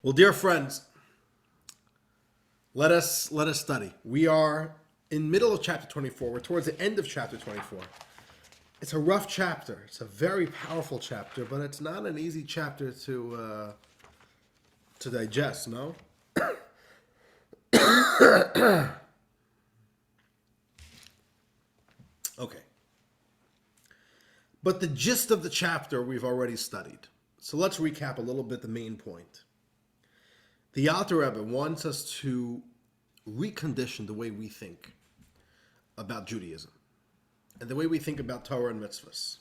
Well, dear friends, let us study. We are in middle of chapter 24. We're towards the end of chapter 24. It's a rough chapter. It's a very powerful chapter, but it's not an easy chapter to digest. No. Okay. But the gist of the chapter we've already studied. So let's recap a little bit the main point. The Alter Rebbe wants us to recondition the way we think about Judaism and the way we think about Torah and Mitzvos.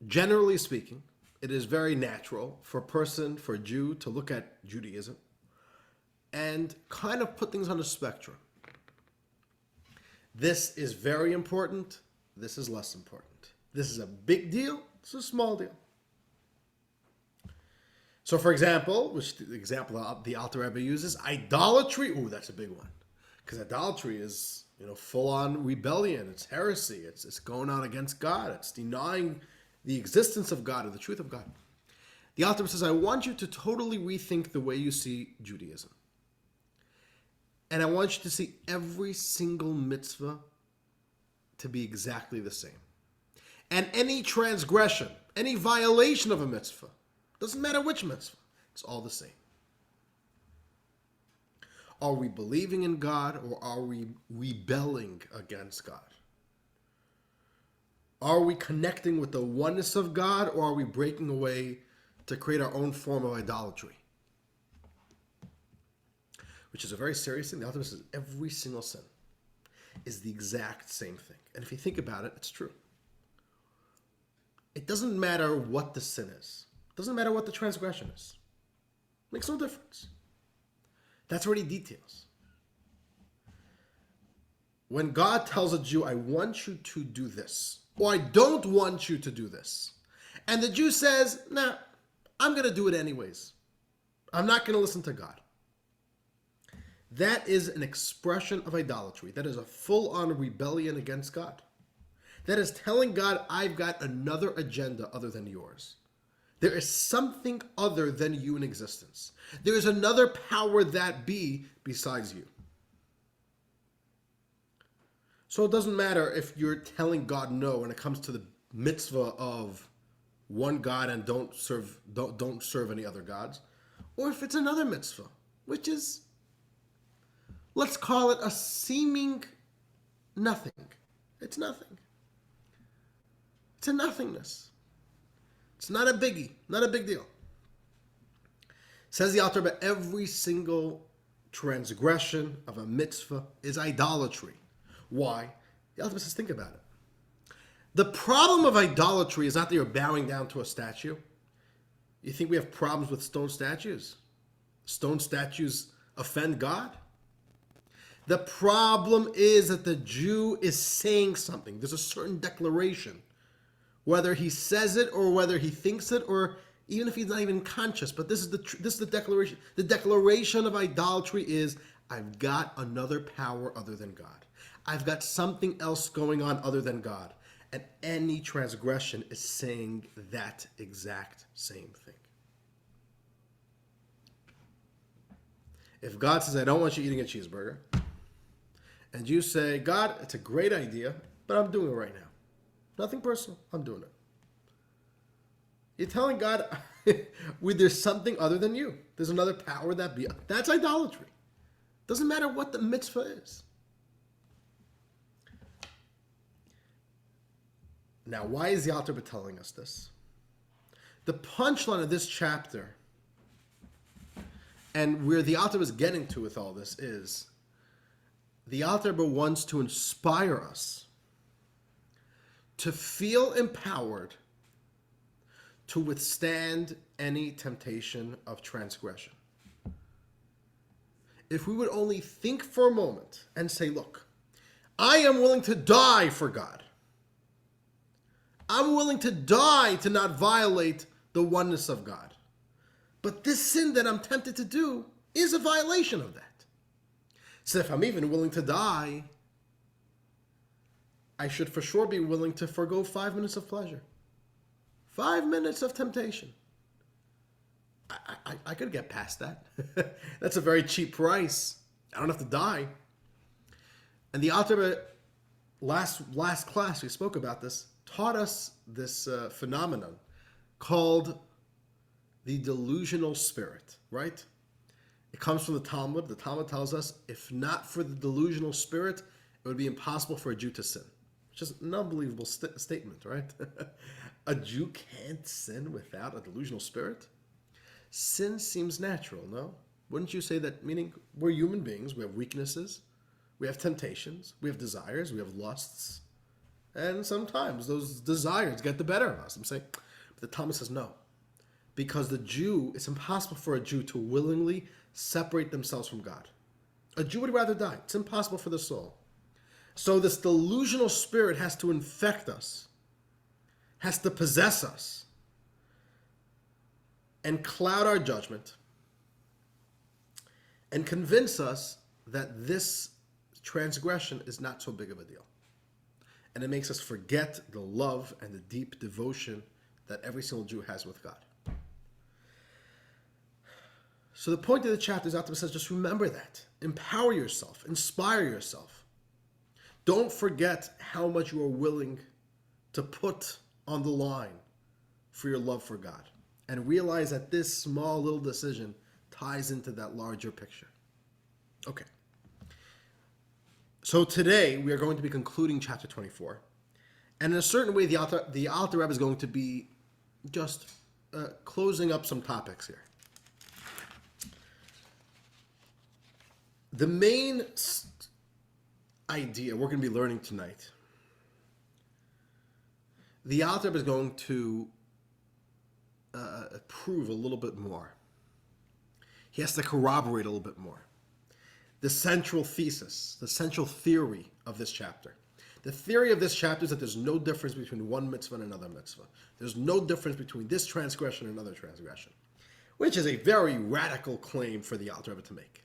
Generally speaking, it is very natural for a Jew, to look at Judaism and kind of put things on a spectrum. This is very important. This is less important. This is a big deal. This is a small deal. So, for example, which the example the Alter Rebbe uses, idolatry. Ooh, that's a big one, because idolatry is full-on rebellion. It's heresy. It's going on against God. It's denying the existence of God or the truth of God. The Alter Rebbe says, I want you to totally rethink the way you see Judaism. And I want you to see every single mitzvah to be exactly the same. And any transgression, any violation of a mitzvah, doesn't matter which mitzvah, it's all the same. Are we believing in God, or are we rebelling against God? Are we connecting with the oneness of God, or are we breaking away to create our own form of idolatry? Which is a very serious thing. The Alter says every single sin is the exact same thing. And if you think about it, it's true. It doesn't matter what the sin is. It doesn't matter what the transgression is. It makes no difference. That's already details. When God tells a Jew, I want you to do this, or I don't want you to do this, and the Jew says, nah, I'm going to do it anyways. I'm not going to listen to God. That is an expression of idolatry. That is a full-on rebellion against God. That is telling God, I've got another agenda other than yours. There is something other than you in existence. There is another power that be besides you. So it doesn't matter if you're telling God no when it comes to the mitzvah of one God and don't serve any other gods, or if it's another mitzvah, which is, let's call it a seeming nothing. It's nothing. It's a nothingness. It's not a biggie, not a big deal. Says the Alter Rebbe, every single transgression of a mitzvah is idolatry. Why? The Alter Rebbe says, think about it. The problem of idolatry is not that you're bowing down to a statue. You think we have problems with stone statues? Stone statues offend God? The problem is that the Jew is saying something. There's a certain declaration. Whether he says it or whether he thinks it, or even if he's not even conscious. But this is the declaration. The declaration of idolatry is, I've got another power other than God. I've got something else going on other than God. And any transgression is saying that exact same thing. If God says, I don't want you eating a cheeseburger, and you say, God, it's a great idea, but I'm doing it right now. Nothing personal. I'm doing it. You're telling God, there's something other than you. There's another power that be. That's idolatry. Doesn't matter what the mitzvah is. Now, why is the Alter Rebbe telling us this? The punchline of this chapter, and where the Alter Rebbe is getting to with all this, is the Alter Rebbe wants to inspire us to feel empowered to withstand any temptation of transgression. If we would only think for a moment and say, look, I am willing to die for God. I'm willing to die to not violate the oneness of God. But this sin that I'm tempted to do is a violation of that. So if I'm even willing to die I should for sure be willing to forego 5 minutes of pleasure, 5 minutes of temptation. I could get past that. That's a very cheap price. I don't have to die. And the Alter Rebbe, last class we spoke about this, taught us this phenomenon called the delusional spirit, right? It comes from the Talmud. The Talmud tells us, if not for the delusional spirit, it would be impossible for a Jew to sin. Which is an unbelievable statement, right? A Jew can't sin without a delusional spirit? Sin seems natural, no? Wouldn't you say that, meaning we're human beings, we have weaknesses, we have temptations, we have desires, we have lusts, and sometimes those desires get the better of us. I'm saying, but the Talmud says no. Because the Jew, it's impossible for a Jew to willingly separate themselves from God. A Jew would rather die. It's impossible for the soul. So this delusional spirit has to infect us, has to possess us, and cloud our judgment, and convince us that this transgression is not so big of a deal. And it makes us forget the love and the deep devotion that every single Jew has with God. So the point of the chapter is out there says, just remember that. Empower yourself. Inspire yourself. Don't forget how much you are willing to put on the line for your love for God. And realize that this small little decision ties into that larger picture. Okay. So today we are going to be concluding chapter 24. And in a certain way, the Alter Rebbe is going to be just closing up some topics here. The main idea we're going to be learning tonight, the Alter Rebbe is going to prove a little bit more. He has to corroborate a little bit more. The central thesis, the central theory of this chapter. The theory of this chapter is that there's no difference between one mitzvah and another mitzvah. There's no difference between this transgression and another transgression, which is a very radical claim for the Alter Rebbe to make.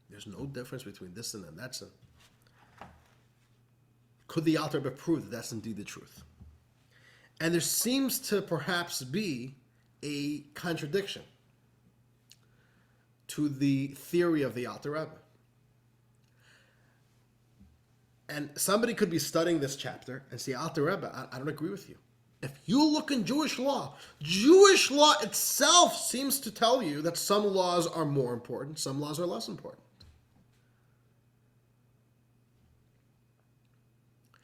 There's no difference between this sin and that sin. Could the Alter Rebbe prove that that's indeed the truth? And there seems to perhaps be a contradiction to the theory of the Alter Rebbe. And somebody could be studying this chapter and say, Alter Rebbe, I don't agree with you. If you look in Jewish law itself seems to tell you that some laws are more important, some laws are less important.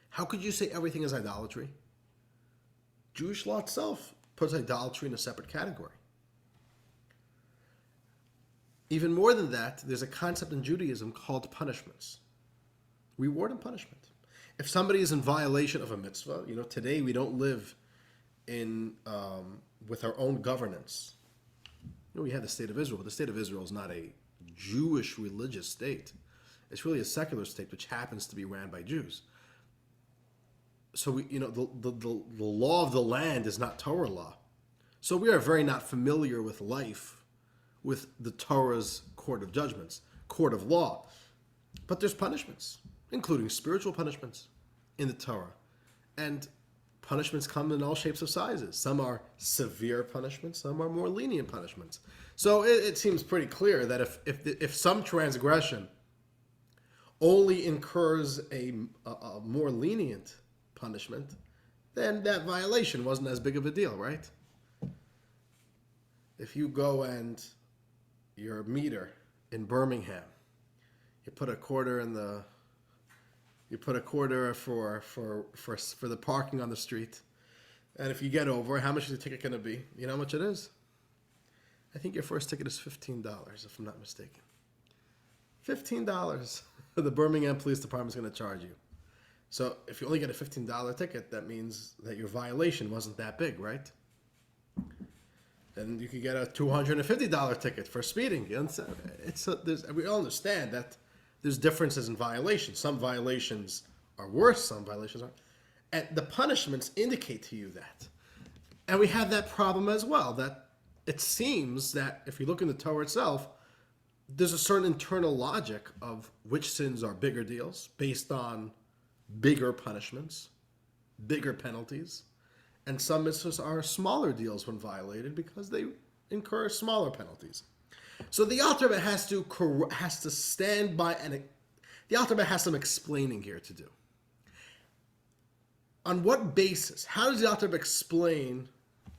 How could you say everything is idolatry? Jewish law itself puts idolatry in a separate category. Even more than that, there's a concept in Judaism called punishments. Reward and punishment. If somebody is in violation of a mitzvah, today we don't live in with our own governance. We have the state of Israel, but the state of Israel is not a Jewish religious state. It's really a secular state which happens to be ran by Jews. So the law of the land is not Torah law. So we are very not familiar with life with the Torah's court of judgments, court of law. But there's punishments, including spiritual punishments in the Torah. And punishments come in all shapes of sizes. Some are severe punishments, some are more lenient punishments. So it seems pretty clear that if some transgression only incurs a more lenient punishment, then that violation wasn't as big of a deal, right? If you go and you're a meter in Birmingham, you put a quarter for the parking on the street, and if you get over, how much is the ticket going to be? You know how much it is? I think your first ticket is $15, if I'm not mistaken. $15 the Birmingham Police Department is going to charge you. So if you only get a $15 ticket, that means that your violation wasn't that big, right? Then you could get a $250 ticket for speeding. You understand? We all understand that there's differences in violations. Some violations are worse, some violations aren't. And the punishments indicate to you that. And we have that problem as well, that it seems that if you look in the Torah itself, there's a certain internal logic of which sins are bigger deals based on bigger punishments, bigger penalties, and some mitzvahs are smaller deals when violated because they incur smaller penalties. So the Alter Rebbe has to stand by, and the Alter Rebbe has some explaining here to do. On what basis? How does the Alter Rebbe explain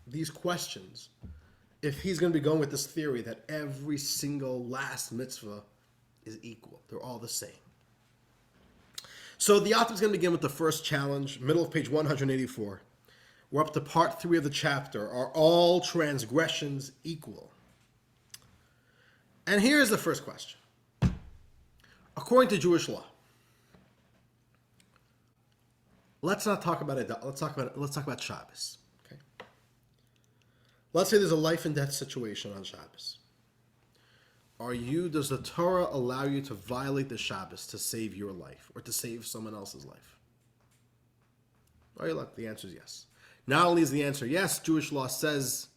these questions if he's going to be going with this theory that every single last mitzvah is equal? They're all the same. So the Alter Rebbe is going to begin with the first challenge, middle of page 184. We're up to part 3 of the chapter. Are all transgressions equal? And here's the first question. According to Jewish law, let's not talk about it. Let's talk about Shabbos. Okay. Let's say there's a life and death situation on Shabbos. Does the Torah allow you to violate the Shabbos to save your life or to save someone else's life? The answer is yes. Not only is the answer yes, Jewish law says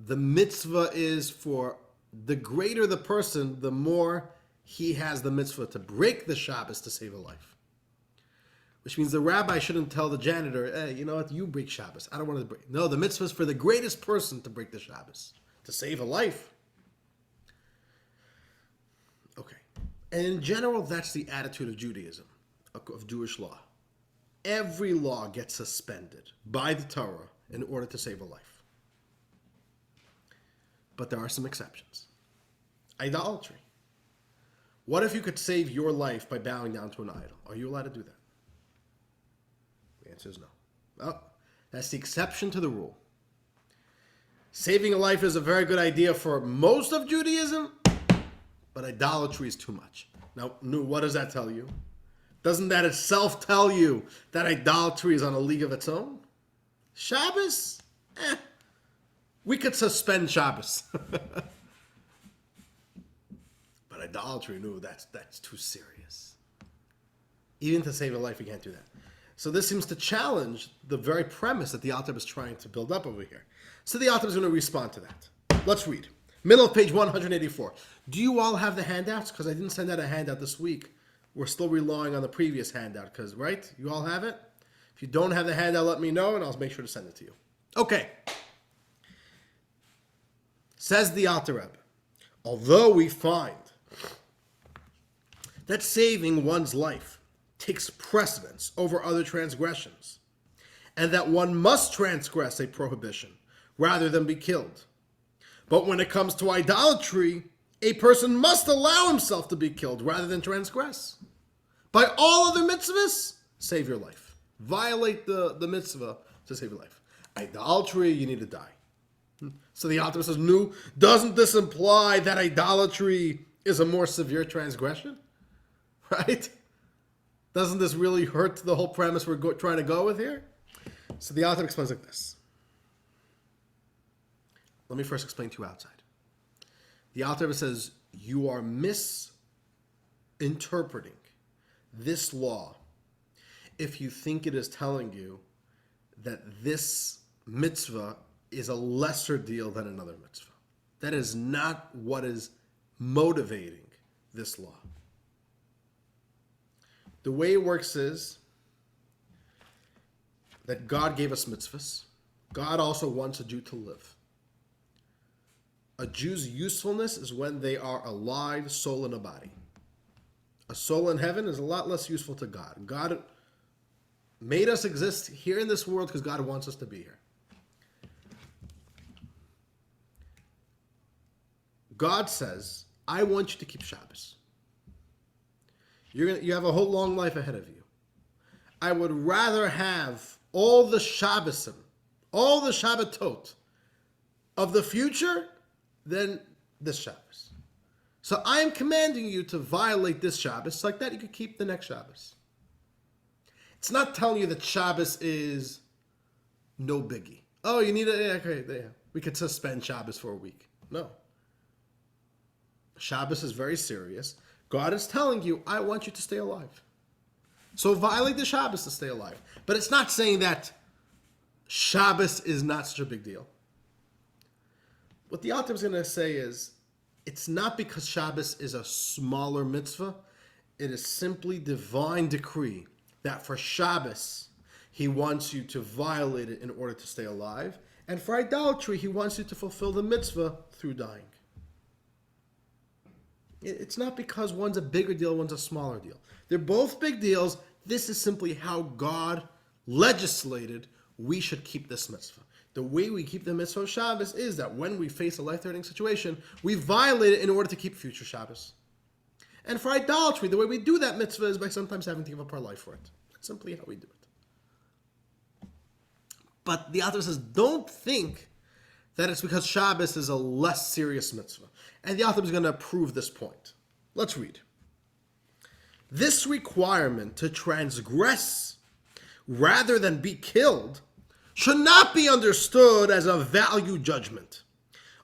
the mitzvah is for the greater the person, the more he has the mitzvah to break the Shabbos to save a life. Which means the rabbi shouldn't tell the janitor, hey, you know what, you break Shabbos. I don't want to break. No, the mitzvah is for the greatest person to break the Shabbos, to save a life. Okay. And in general, that's the attitude of Judaism, of Jewish law. Every law gets suspended by the Torah in order to save a life. But there are some exceptions. Idolatry. What if you could save your life by bowing down to an idol? Are you allowed to do that? The answer is no. Well, that's the exception to the rule. Saving a life is a very good idea for most of Judaism, but idolatry is too much. Now, what does that tell you? Doesn't that itself tell you that idolatry is on a league of its own? Shabbos? We could suspend Shabbos. But idolatry, no, that's too serious. Even to save a life, we can't do that. So this seems to challenge the very premise that the Alter is trying to build up over here. So the Alter is going to respond to that. Let's read. Middle of page 184. Do you all have the handouts? Because I didn't send out a handout this week. We're still relying on the previous handout because, right? You all have it? If you don't have the handout, let me know and I'll make sure to send it to you. Okay. Says the Alter Rebbe, although we find that saving one's life takes precedence over other transgressions, and that one must transgress a prohibition rather than be killed. But when it comes to idolatry, a person must allow himself to be killed rather than transgress. By all other mitzvahs, save your life. Violate the mitzvah to save your life. Idolatry, you need to die. So the author says, no, doesn't this imply that idolatry is a more severe transgression? Right? Doesn't this really hurt the whole premise we're trying to go with here? So the author explains like this. Let me first explain to you outside. The author says, you are misinterpreting this law if you think it is telling you that this mitzvah is a lesser deal than another mitzvah. That is not what is motivating this law. The way it works is that God gave us mitzvahs. God also wants a Jew to live. A Jew's usefulness is when they are alive, soul and a body. A soul in heaven is a lot less useful to God. God made us exist here in this world because God wants us to be here. God says, I want you to keep Shabbos. You have a whole long life ahead of you. I would rather have all the Shabbosim, all the Shabbatot of the future than this Shabbos. So I am commanding you to violate this Shabbos like that you could keep the next Shabbos. It's not telling you that Shabbos is no biggie. Oh, you need we could suspend Shabbos for a week. No. Shabbos is very serious. God is telling you, I want you to stay alive. So violate the Shabbos to stay alive. But it's not saying that Shabbos is not such a big deal. What the Alter is going to say is, it's not because Shabbos is a smaller mitzvah. It is simply divine decree that for Shabbos, he wants you to violate it in order to stay alive. And for idolatry, he wants you to fulfill the mitzvah through dying. It's not because one's a bigger deal, one's a smaller deal. They're both big deals. This is simply how God legislated we should keep this mitzvah. The way we keep the mitzvah of Shabbos is that when we face a life-threatening situation, we violate it in order to keep future Shabbos. And for idolatry, the way we do that mitzvah is by sometimes having to give up our life for it. That's simply how we do it. But the author says, don't think that it's because Shabbos is a less serious mitzvah. And the author is going to prove this point. Let's read. This requirement to transgress rather than be killed should not be understood as a value judgment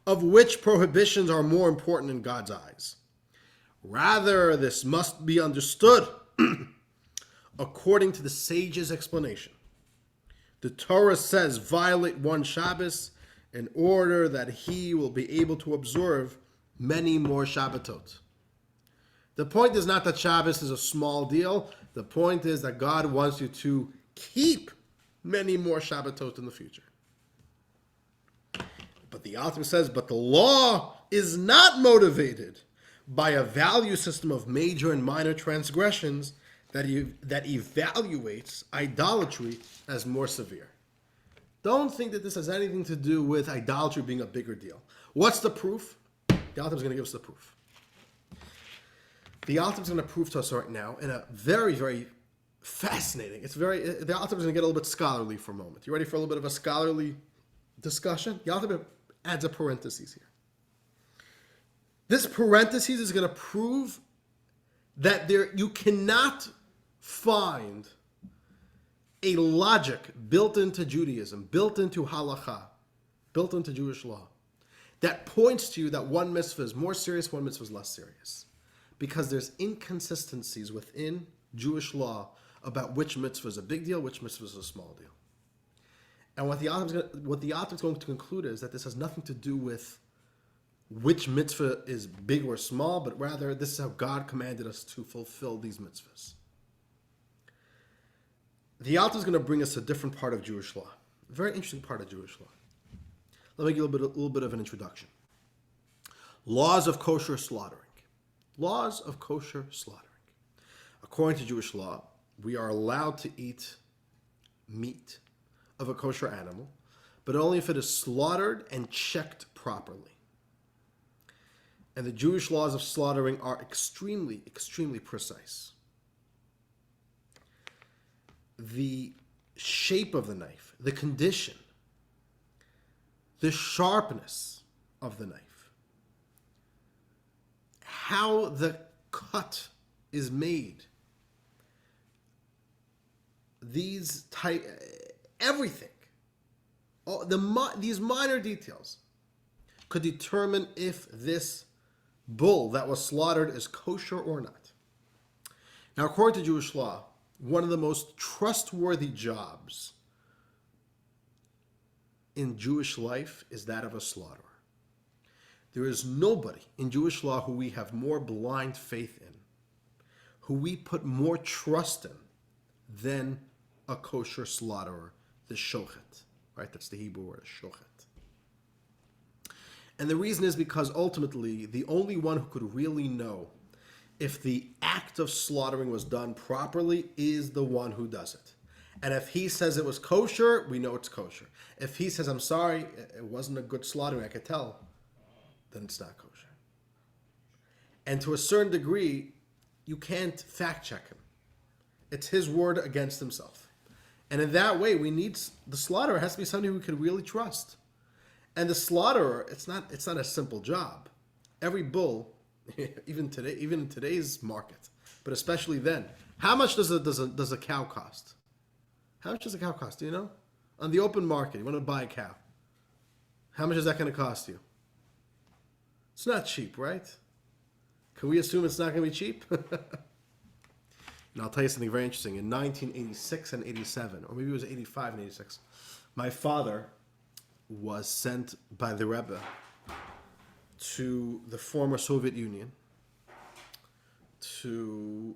of which prohibitions are more important in God's eyes. Rather, this must be understood according to the sage's explanation. The Torah says, violate one Shabbos in order that he will be able to observe many more Shabbatot. The point is not that Shabbos is a small deal. The point is that God wants you to keep many more Shabbatot in the future. But the author says, but the law is not motivated by a value system of major and minor transgressions that evaluates idolatry as more severe. Don't think that this has anything to do with idolatry being a bigger deal. What's the proof? The author is going to give us the proof. The author is going to prove to us right now in a very, very fascinating. The author is going to get a little bit scholarly for a moment. You ready for a little bit of a scholarly discussion? The author adds a parenthesis here. This parenthesis is going to prove that you cannot find a logic built into Judaism, built into halakha, built into Jewish law, that points to you that one mitzvah is more serious, one mitzvah is less serious. Because there's inconsistencies within Jewish law about which mitzvah is a big deal, which mitzvah is a small deal. And what the author is going to conclude is that this has nothing to do with which mitzvah is big or small, but rather this is how God commanded us to fulfill these mitzvahs. The author is going to bring us a different part of Jewish law, a very interesting part of Jewish law. Let me give you a little bit of an introduction. Laws of kosher slaughtering. Laws of kosher slaughtering. According to Jewish law, we are allowed to eat meat of a kosher animal, but only if it is slaughtered and checked properly. And the Jewish laws of slaughtering are extremely, extremely precise. The shape of the knife, the condition, the sharpness of the knife, how the cut is made, everything, these minor details could determine if this bull that was slaughtered is kosher or not. Now, according to Jewish law, one of the most trustworthy jobs in Jewish life is that of a slaughterer. There is nobody in Jewish law who we have more blind faith in, who we put more trust in than a kosher slaughterer, the shochet. Right? That's the Hebrew word, shochet. And the reason is because ultimately the only one who could really know if the act of slaughtering was done properly is the one who does it. And if he says it was kosher, we know it's kosher. If he says, I'm sorry, it wasn't a good slaughtering, I could tell, then it's not kosher. And to a certain degree, you can't fact check him. It's his word against himself. And in that way, the slaughterer has to be somebody we could really trust. And the slaughterer, it's not a simple job. Every bull, even in today's market, but especially then, how much does a cow cost? How much does a cow cost? Do you know? On the open market, you want to buy a cow. How much is that going to cost you? It's not cheap, right? Can we assume it's not going to be cheap? And I'll tell you something very interesting. In 1986 and 87, or maybe it was 85 and 86, my father was sent by the Rebbe to the former Soviet Union to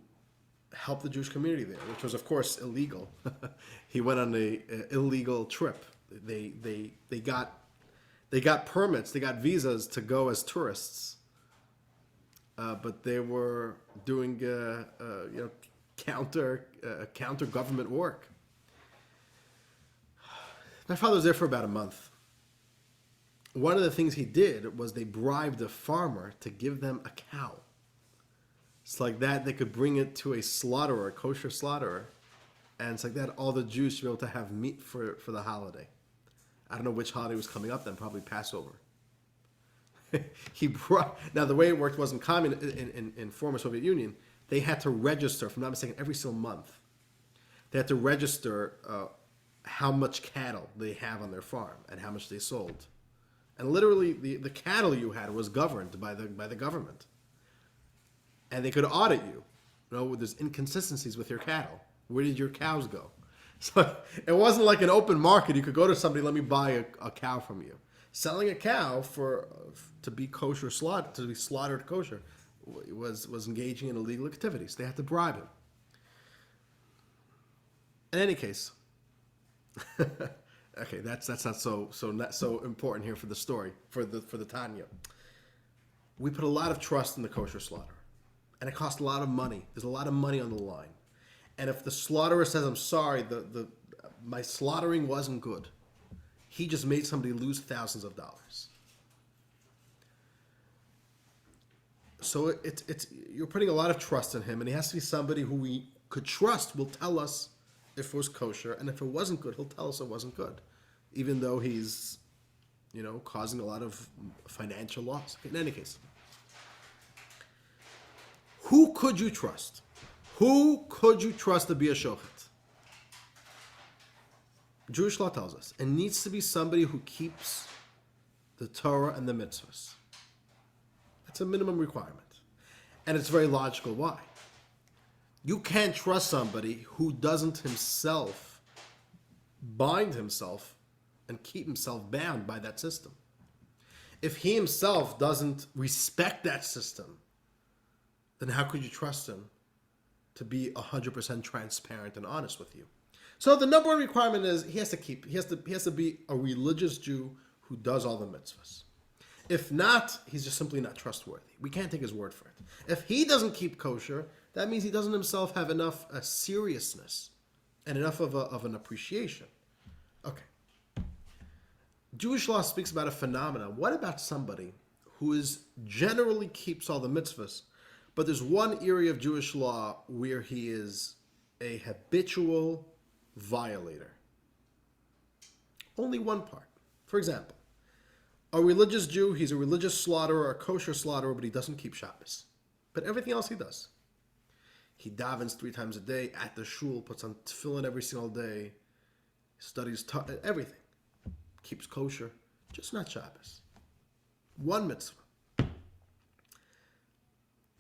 help the Jewish community there, which was, of course, illegal. He went on a illegal trip. They got permits, they got visas to go as tourists, but they were doing counter government work. My father was there for about a month. One of the things he did was they bribed a farmer to give them a cow. It's like that they could bring it to a slaughterer, a kosher slaughterer, and it's like that all the Jews should be able to have meat for the holiday. I don't know which holiday was coming up then, probably Passover. Now the way it worked wasn't common in former Soviet Union. They had to register, if I'm not mistaken, every single month. They had to register how much cattle they have on their farm and how much they sold. And literally the cattle you had was governed by the government. And they could audit you. You know, there's inconsistencies with your cattle. Where did your cows go? So it wasn't like an open market. You could go to somebody, let me buy a cow from you. Selling a cow to be kosher to be slaughtered kosher was engaging in illegal activities. They had to bribe him. In any case, okay, that's not so important here for the story for the Tanya. We put a lot of trust in the kosher slaughterer, and it costs a lot of money. There's a lot of money on the line. And if the slaughterer says, I'm sorry, my slaughtering wasn't good, he just made somebody lose thousands of dollars. So you're putting a lot of trust in him, and he has to be somebody who we could trust will tell us if it was kosher, and if it wasn't good, he'll tell us it wasn't good, even though he's, causing a lot of financial loss. In any case, who could you trust? Who could you trust to be a shochet? Jewish law tells us it needs to be somebody who keeps the Torah and the mitzvos. That's a minimum requirement. And it's very logical. Why? You can't trust somebody who doesn't himself bind himself and keep himself bound by that system. If he himself doesn't respect that system, then how could you trust him to be 100% transparent and honest with you? So the number one requirement is he has to be a religious Jew who does all the mitzvahs. If not, he's just simply not trustworthy. We can't take his word for it. If he doesn't keep kosher, that means he doesn't himself have enough seriousness and enough of an appreciation. Okay. Jewish law speaks about a phenomenon. What about somebody who generally keeps all the mitzvahs, but there's one area of Jewish law where he is a habitual violator? Only one part. For example, a religious Jew, he's a religious slaughterer, a kosher slaughterer, but he doesn't keep Shabbos. But everything else he does. He davens 3 times a day at the shul, puts on tefillin every single day, studies everything. Keeps kosher, just not Shabbos. One mitzvah.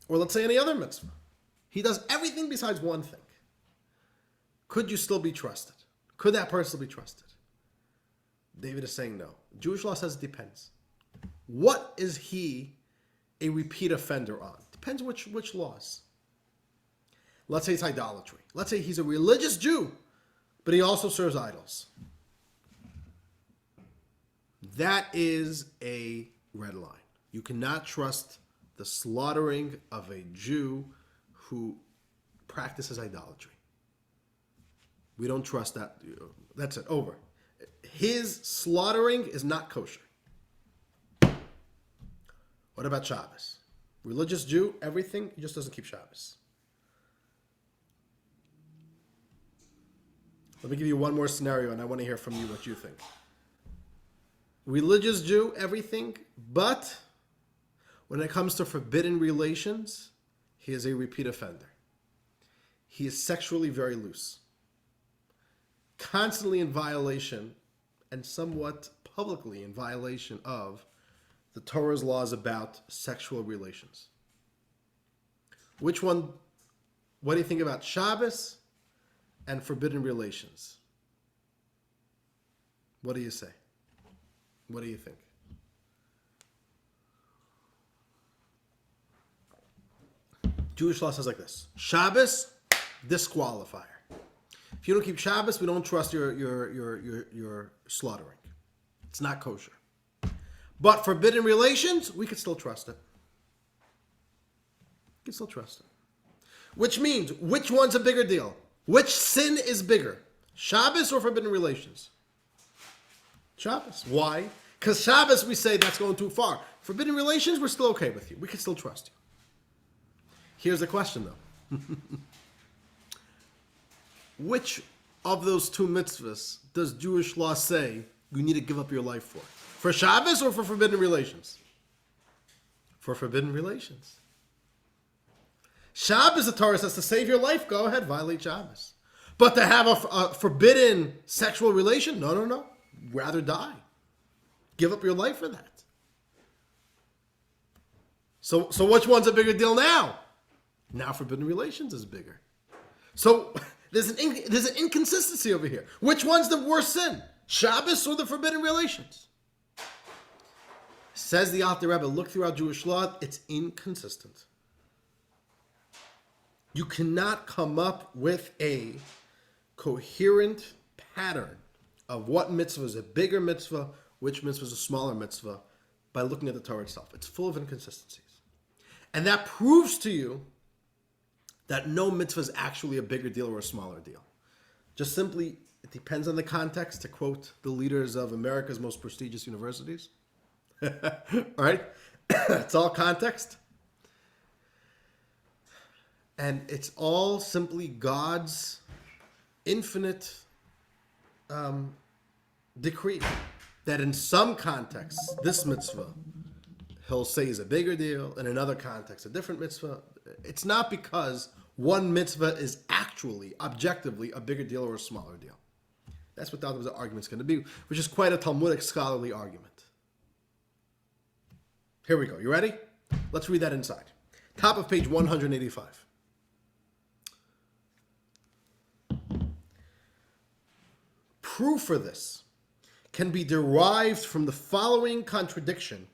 Or let's say any other mitzvah. He does everything besides one thing. Could you still be trusted? Could that person be trusted? David is saying no. Jewish law says it depends. What is he a repeat offender on? Depends which laws. Let's say it's idolatry. Let's say he's a religious Jew, but he also serves idols. That is a red line. You cannot trust the slaughtering of a Jew who practices idolatry. We don't trust that. That's it. Over. His slaughtering is not kosher. What about Shabbos? Religious Jew, everything, he just doesn't keep Shabbos. Let me give you one more scenario, and I want to hear from you what you think. Religious Jew, everything, but when it comes to forbidden relations, he is a repeat offender. He is sexually very loose. Constantly in violation, and somewhat publicly in violation of the Torah's laws about sexual relations. Which one, what do you think about Shabbos and forbidden relations? What do you say? What do you think? Jewish law says like this: Shabbos, disqualifier. If you don't keep Shabbos, we don't trust your slaughtering. It's not kosher. But forbidden relations, we could still trust it. You can still trust it. Which means, which one's a bigger deal? Which sin is bigger? Shabbos or forbidden relations? Shabbos. Why? Because Shabbos, we say that's going too far. Forbidden relations, we're still okay with you. We can still trust you. Here's the question, though. Which of those two mitzvahs does Jewish law say you need to give up your life for? For Shabbos or for forbidden relations? For forbidden relations. Shabbos, the Torah says, to save your life, go ahead, violate Shabbos. But to have a forbidden sexual relation, no. Rather die. Give up your life for that. So which one's a bigger deal now? Now forbidden relations is bigger. So there's an inconsistency over here. Which one's the worst sin? Shabbos or the forbidden relations? Says the Alter Rebbe, look throughout Jewish law, it's inconsistent. You cannot come up with a coherent pattern of what mitzvah is a bigger mitzvah, which mitzvah is a smaller mitzvah, by looking at the Torah itself. It's full of inconsistencies. And that proves to you that no mitzvah is actually a bigger deal or a smaller deal. Just simply, it depends on the context, to quote the leaders of America's most prestigious universities. All right? It's all context. And it's all simply God's infinite decree that in some contexts, this mitzvah, he'll say is a bigger deal. In another context, a different mitzvah. It's not because one mitzvah is actually, objectively, a bigger deal or a smaller deal. That's what the argument's going to be, which is quite a Talmudic scholarly argument. Here we go. You ready? Let's read that inside. Top of page 185. Proof for this can be derived from the following contradiction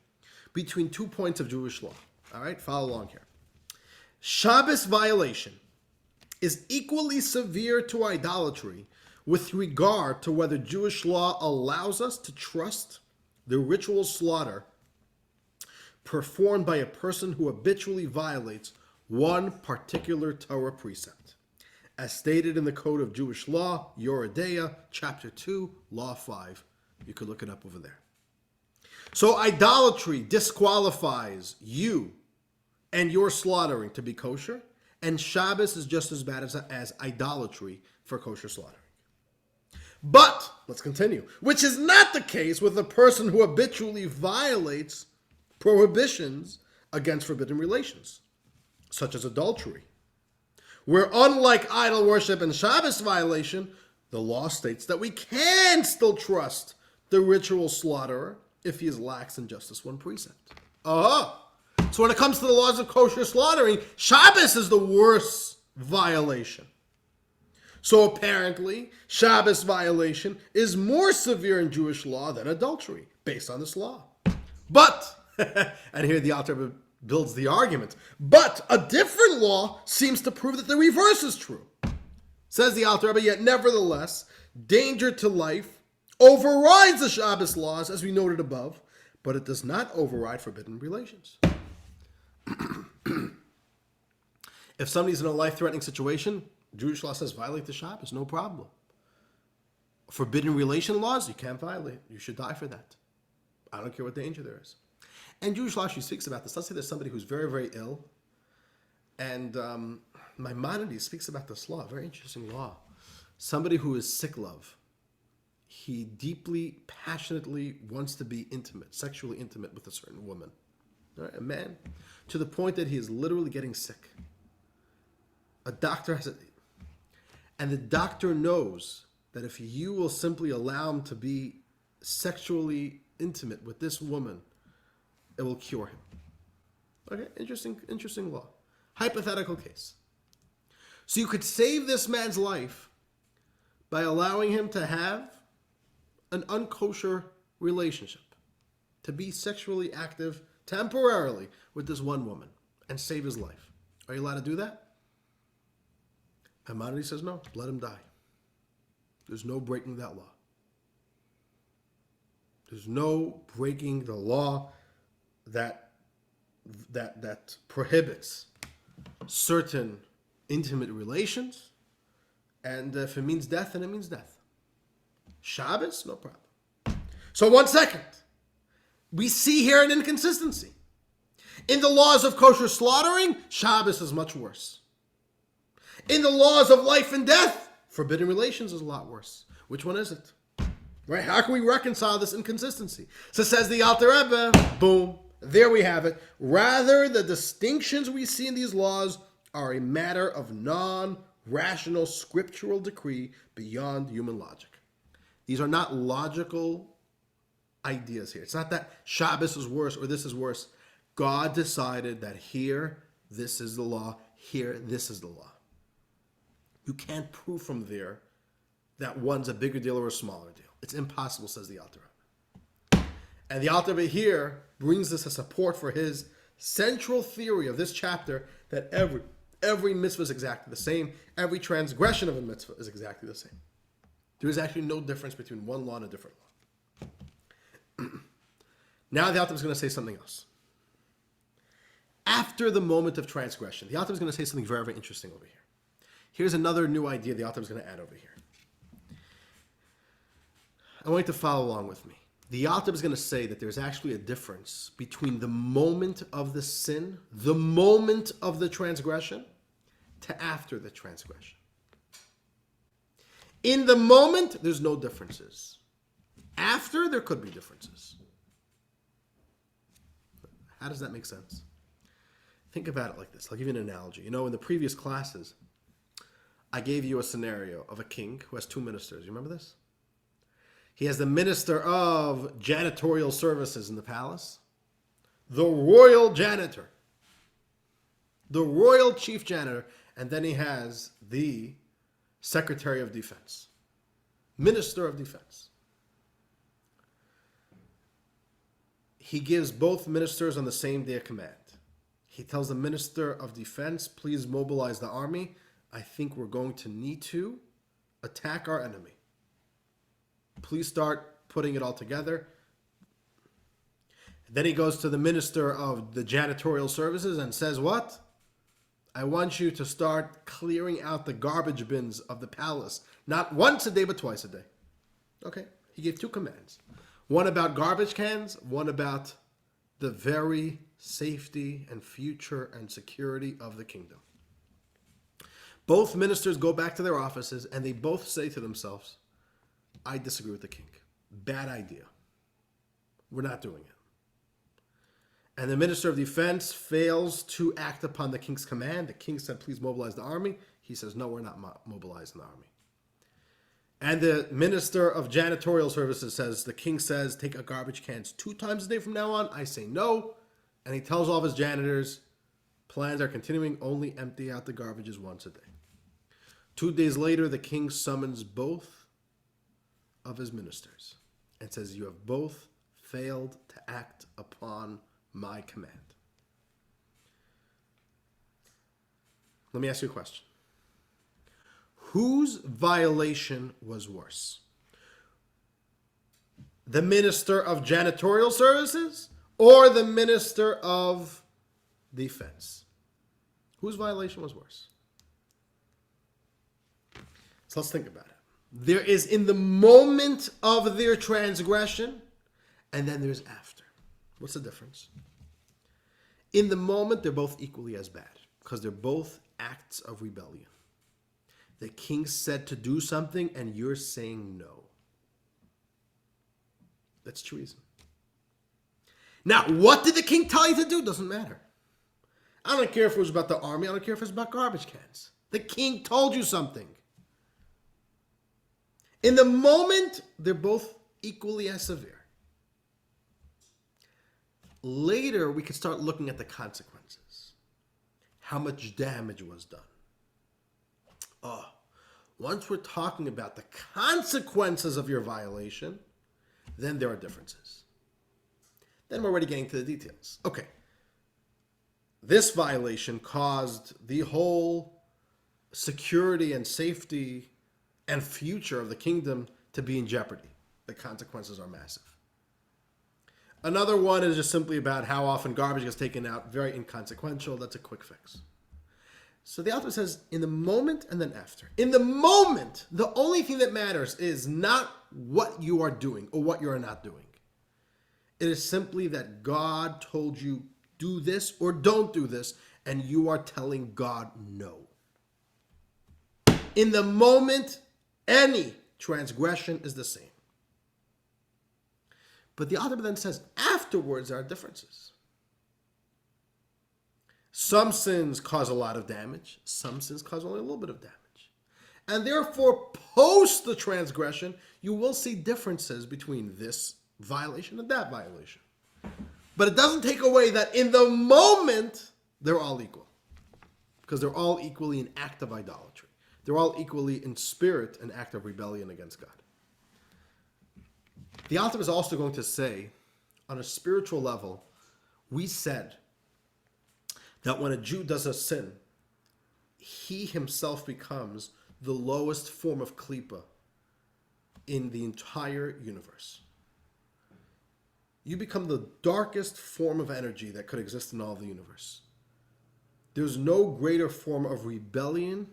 between 2 points of Jewish law. All right, follow along here. Shabbos violation is equally severe to idolatry with regard to whether Jewish law allows us to trust the ritual slaughter performed by a person who habitually violates one particular Torah precept, as stated in the Code of Jewish Law, Yoredeya, Chapter 2, Law 5. You could look it up over there. So idolatry disqualifies you and your slaughtering to be kosher, and Shabbos is just as bad as idolatry for kosher slaughtering. But, let's continue, which is not the case with a person who habitually violates prohibitions against forbidden relations, such as adultery, where unlike idol worship and Shabbos violation, the law states that we can still trust the ritual slaughterer if he is lax in just this one precept. So when it comes to the laws of kosher slaughtering, Shabbos is the worst violation. So apparently, Shabbos violation is more severe in Jewish law than adultery, based on this law. But, and here the Alter Rebbe builds the argument, but a different law seems to prove that the reverse is true. Says the Alter Rebbe, yet nevertheless, danger to life overrides the Shabbos laws, as we noted above, but it does not override forbidden relations. If somebody's in a life-threatening situation, Jewish law says violate the Shabbos, no problem. Forbidden relation laws, you can't violate. You should die for that. I don't care what danger there is. And Jewish law, she speaks about this. Let's say there's somebody who's very, very ill. And Maimonides speaks about this law, very interesting law. Somebody who is sick love. He deeply, passionately wants to be intimate, sexually intimate with a certain woman. All right, a man, to the point that he is literally getting sick. A doctor has it. And the doctor knows that if you will simply allow him to be sexually intimate with this woman, it will cure him. Okay, interesting law. Hypothetical case. So you could save this man's life by allowing him to have an unkosher relationship, to be sexually active temporarily with this one woman and save his life. Are you allowed to do that? Maimonides says no, let him die. There's no breaking that law. There's no breaking the law that prohibits certain intimate relations, and if it means death, then it means death. Shabbos, no problem. So 1 second. We see here an inconsistency. In the laws of kosher slaughtering, Shabbos is much worse. In the laws of life and death, forbidden relations is a lot worse. Which one is it? Right? How can we reconcile this inconsistency? So says the Alter Rebbe, boom, there we have it. Rather, the distinctions we see in these laws are a matter of non-rational scriptural decree beyond human logic. These are not logical ideas here. It's not that Shabbos is worse or this is worse. God decided that here, this is the law. Here, this is the law. You can't prove from there that one's a bigger deal or a smaller deal. It's impossible, says the Alter Rebbe. And the Alter Rebbe here brings this as support for his central theory of this chapter that every mitzvah is exactly the same. Every transgression of a mitzvah is exactly the same. There is actually no difference between one law and a different law. Now the Alter Rebbe is going to say something else. After the moment of transgression, the Alter Rebbe is going to say something very, very interesting over here. Here's another new idea the Alter Rebbe is going to add over here. I want you to follow along with me. The Alter Rebbe is going to say that there's actually a difference between the moment of the sin, the moment of the transgression, to after the transgression. In the moment, there's no differences. After, there could be differences. How does that make sense? Think about it like this. I'll give you an analogy. You know, in the previous classes, I gave you a scenario of a king who has two ministers. You remember this? He has the minister of janitorial services in the palace, the royal janitor, the royal chief janitor, and then he has the secretary of defense, minister of defense. He gives both ministers on the same day of command. He tells the minister of defense, please mobilize the army. I think we're going to need to attack our enemy. Please start putting it all together. Then he goes to the minister of the janitorial services and says, what? I want you to start clearing out the garbage bins of the palace. Not once a day, but twice a day. Okay. He gave two commands. One about garbage cans, one about the very safety and future and security of the kingdom. Both ministers go back to their offices and they both say to themselves, I disagree with the king. Bad idea. We're not doing it. And the minister of defense fails to act upon the king's command. The king said, please mobilize the army. He says, no, we're not mobilizing the army. And the minister of janitorial services says, the king says, take a garbage cans 2 times a day from now on. I say no. And he tells all of his janitors, plans are continuing, only empty out the garbages once a day. 2 days later, the king summons both of his ministers and says, you have both failed to act upon my command. Let me ask you a question. Whose violation was worse? The minister of janitorial services or the minister of defense? Whose violation was worse? So let's think about it. There is in the moment of their transgression, and then there's after. What's the difference? In the moment, they're both equally as bad because they're both acts of rebellion. The king said to do something, and you're saying no. That's treason. Now, what did the king tell you to do? Doesn't matter. I don't care if it was about the army. I don't care if it's about garbage cans. The king told you something. In the moment, they're both equally as severe. Later, we can start looking at the consequences. How much damage was done. Once we're talking about the consequences of your violation, then there are differences. Then we're already getting to the details. Okay. this violation caused the whole security and safety and future of the kingdom to be in jeopardy. The consequences are massive. Another one is just simply about how often garbage gets taken out. Very inconsequential. That's a quick fix. So the author says, in the moment and then after. In the moment, the only thing that matters is not what you are doing or what you are not doing. It is simply that God told you, do this or don't do this, and you are telling God no. In the moment, any transgression is the same. But the author then says, afterwards there are differences. Some sins cause a lot of damage. Some sins cause only a little bit of damage. And therefore, post the transgression, you will see differences between this violation and that violation. But it doesn't take away that in the moment, they're all equal. Because they're all equally an act of idolatry. They're all equally in spirit an act of rebellion against God. The author is also going to say, on a spiritual level, we said that when a Jew does a sin, he himself becomes the lowest form of klipa in the entire universe. You become the darkest form of energy that could exist in all the universe. There's no greater form of rebellion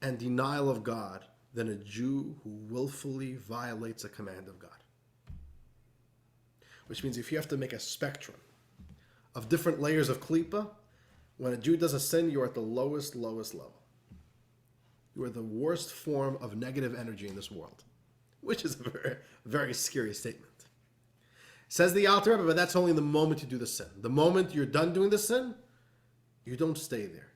and denial of God than a Jew who willfully violates a command of God. Which means if you have to make a spectrum of different layers of klipa, when a Jew does a sin, you're at the lowest level. You are the worst form of negative energy in this world, which is a very, very scary statement. Says the Alter Rebbe, but that's only the moment you do the sin. The moment you're done doing the sin, you don't stay there.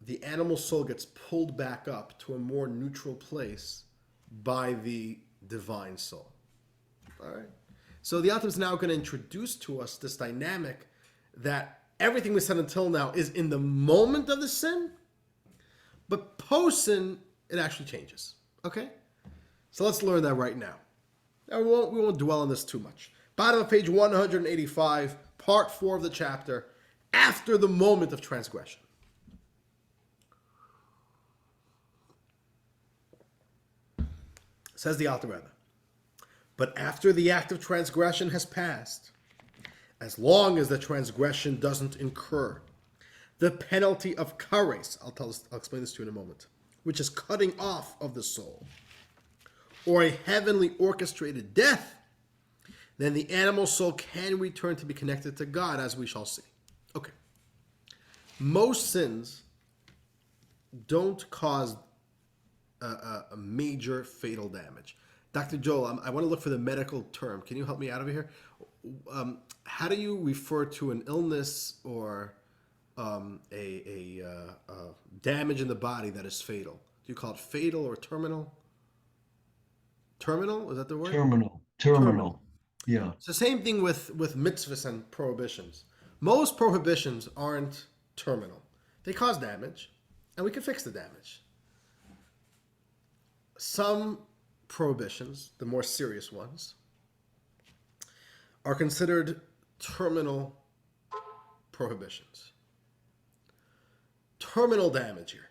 The animal soul gets pulled back up to a more neutral place by the divine soul. All right. So the Alter is now going to introduce to us this dynamic that everything we said until now is in the moment of the sin, but post-sin, it actually changes. Okay? So let's learn that right now. Now, we won't dwell on this too much. Bottom of page 185, part 4 of the chapter, after the moment of transgression. Says the Alter Rebbe, but after the act of transgression has passed, as long as the transgression doesn't incur the penalty of kares, I'll explain this to you in a moment, which is cutting off of the soul, or a heavenly orchestrated death, then the animal soul can return to be connected to God, as we shall see. Okay. Most sins don't cause a major fatal damage. Dr. Joel, I want to look for the medical term. Can you help me out over here? How do you refer to an illness or a damage in the body that is fatal? Do you call it fatal or terminal? Terminal? Is that the word? Terminal. Yeah. It's the same thing with mitzvahs and prohibitions. Most prohibitions aren't terminal. They cause damage, and we can fix the damage. Some prohibitions, the more serious ones, are considered terminal prohibitions. Terminal damage here.